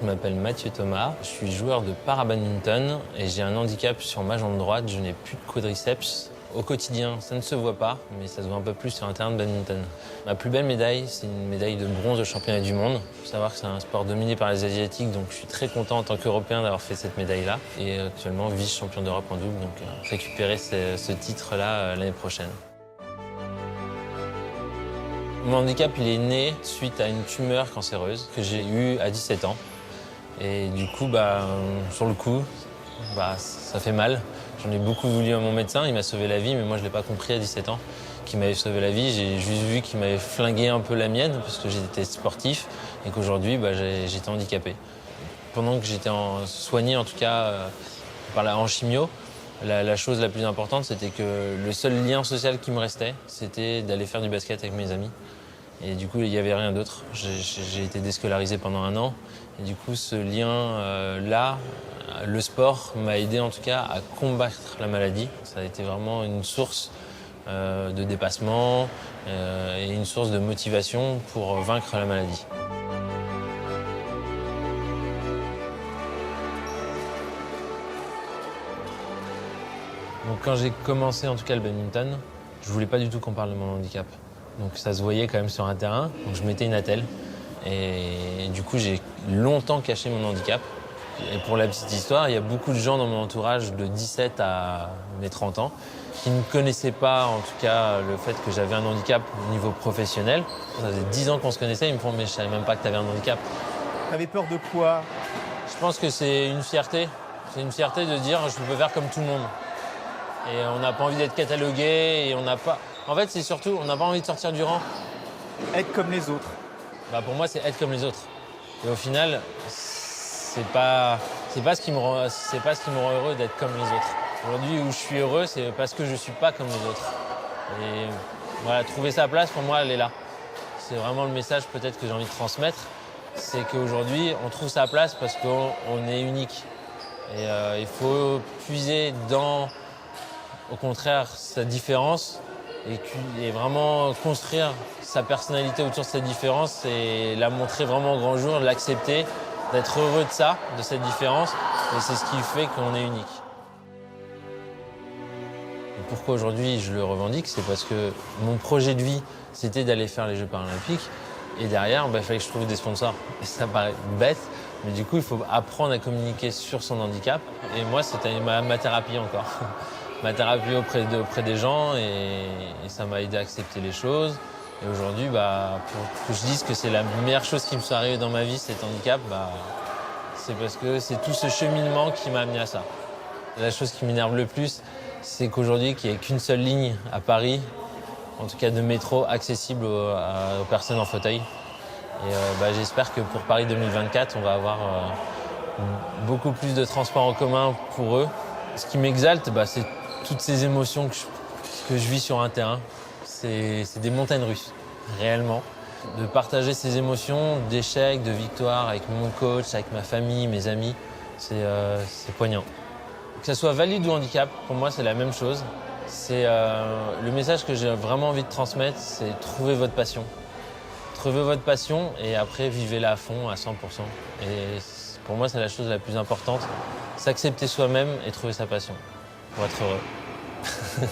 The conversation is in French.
Je m'appelle Mathieu Thomas, je suis joueur de para-badminton et j'ai un handicap sur ma jambe droite, je n'ai plus de quadriceps. Au quotidien, ça ne se voit pas, mais ça se voit un peu plus sur un terrain de badminton. Ma plus belle médaille, c'est une médaille de bronze au championnat du monde. Il faut savoir que c'est un sport dominé par les Asiatiques, donc je suis très content en tant qu'Européen d'avoir fait cette médaille-là. Et actuellement, vice-champion d'Europe en double, donc récupérer ce titre-là l'année prochaine. Mon handicap, il est né suite à une tumeur cancéreuse que j'ai eue à 17 ans. Et du coup, sur le coup, ça fait mal. J'en ai beaucoup voulu à mon médecin, il m'a sauvé la vie, mais moi je ne l'ai pas compris à 17 ans qu'il m'avait sauvé la vie. J'ai juste vu qu'il m'avait flingué un peu la mienne parce que j'étais sportif et qu'aujourd'hui j'étais handicapé. Pendant que j'étais soigné, en tout cas en chimio, la chose la plus importante, c'était que le seul lien social qui me restait, c'était d'aller faire du basket avec mes amis. Et du coup, il n'y avait rien d'autre. J'ai été déscolarisé pendant 1 an. Et du coup, ce lien-là, le sport m'a aidé en tout cas à combattre la maladie. Ça a été vraiment une source de dépassement et une source de motivation pour vaincre la maladie. Donc quand j'ai commencé en tout cas le badminton, je voulais pas du tout qu'on parle de mon handicap. Donc ça se voyait quand même sur un terrain, donc je mettais une attelle. Et du coup, j'ai longtemps caché mon handicap. Et pour la petite histoire, il y a beaucoup de gens dans mon entourage de 17 à mes 30 ans qui ne connaissaient pas, en tout cas, le fait que j'avais un handicap au niveau professionnel. Ça faisait 10 ans qu'on se connaissait, ils me font « mais je savais même pas que tu avais un handicap ». T'avais peur de quoi? Je pense que c'est une fierté. C'est une fierté de dire « je peux faire comme tout le monde ». Et on n'a pas envie d'être catalogué et on n'a pas... En fait, c'est surtout, on n'a pas envie de sortir du rang. Être comme les autres. Pour moi, c'est être comme les autres. Et au final, c'est pas ce qui me rend heureux d'être comme les autres. Aujourd'hui, où je suis heureux, c'est parce que je suis pas comme les autres. Et voilà, trouver sa place, pour moi, elle est là. C'est vraiment le message peut-être que j'ai envie de transmettre. C'est qu'aujourd'hui, on trouve sa place parce qu'on est unique. Et il faut puiser dans, au contraire, sa différence et vraiment construire sa personnalité autour de cette différence et la montrer vraiment au grand jour, l'accepter, d'être heureux de ça, de cette différence. Et c'est ce qui fait qu'on est unique. Et pourquoi aujourd'hui je le revendique, c'est parce que mon projet de vie, c'était d'aller faire les Jeux paralympiques. Et derrière, il fallait que je trouve des sponsors. Et ça paraît bête, mais du coup, il faut apprendre à communiquer sur son handicap. Et moi, c'était ma thérapie encore. Ma thérapie auprès des gens et ça m'a aidé à accepter les choses. Et aujourd'hui, pour que je dise que c'est la meilleure chose qui me soit arrivée dans ma vie, cet handicap, c'est parce que c'est tout ce cheminement qui m'a amené à ça. La chose qui m'énerve le plus, c'est qu'aujourd'hui, qu'il n'y ait qu'une seule ligne à Paris, en tout cas de métro, accessible aux personnes en fauteuil. Et j'espère que pour Paris 2024, on va avoir beaucoup plus de transports en commun pour eux. Ce qui m'exalte, c'est toutes ces émotions que je vis sur un terrain. C'est des montagnes russes, réellement. De partager ces émotions d'échec, de victoire avec mon coach, avec ma famille, mes amis, c'est poignant. Que ça soit valide ou handicap, pour moi, c'est la même chose. C'est le message que j'ai vraiment envie de transmettre, c'est trouver votre passion. Trouvez votre passion et après, vivez-la à fond, à 100%. Et pour moi, c'est la chose la plus importante. S'accepter soi-même et trouver sa passion pour être heureux.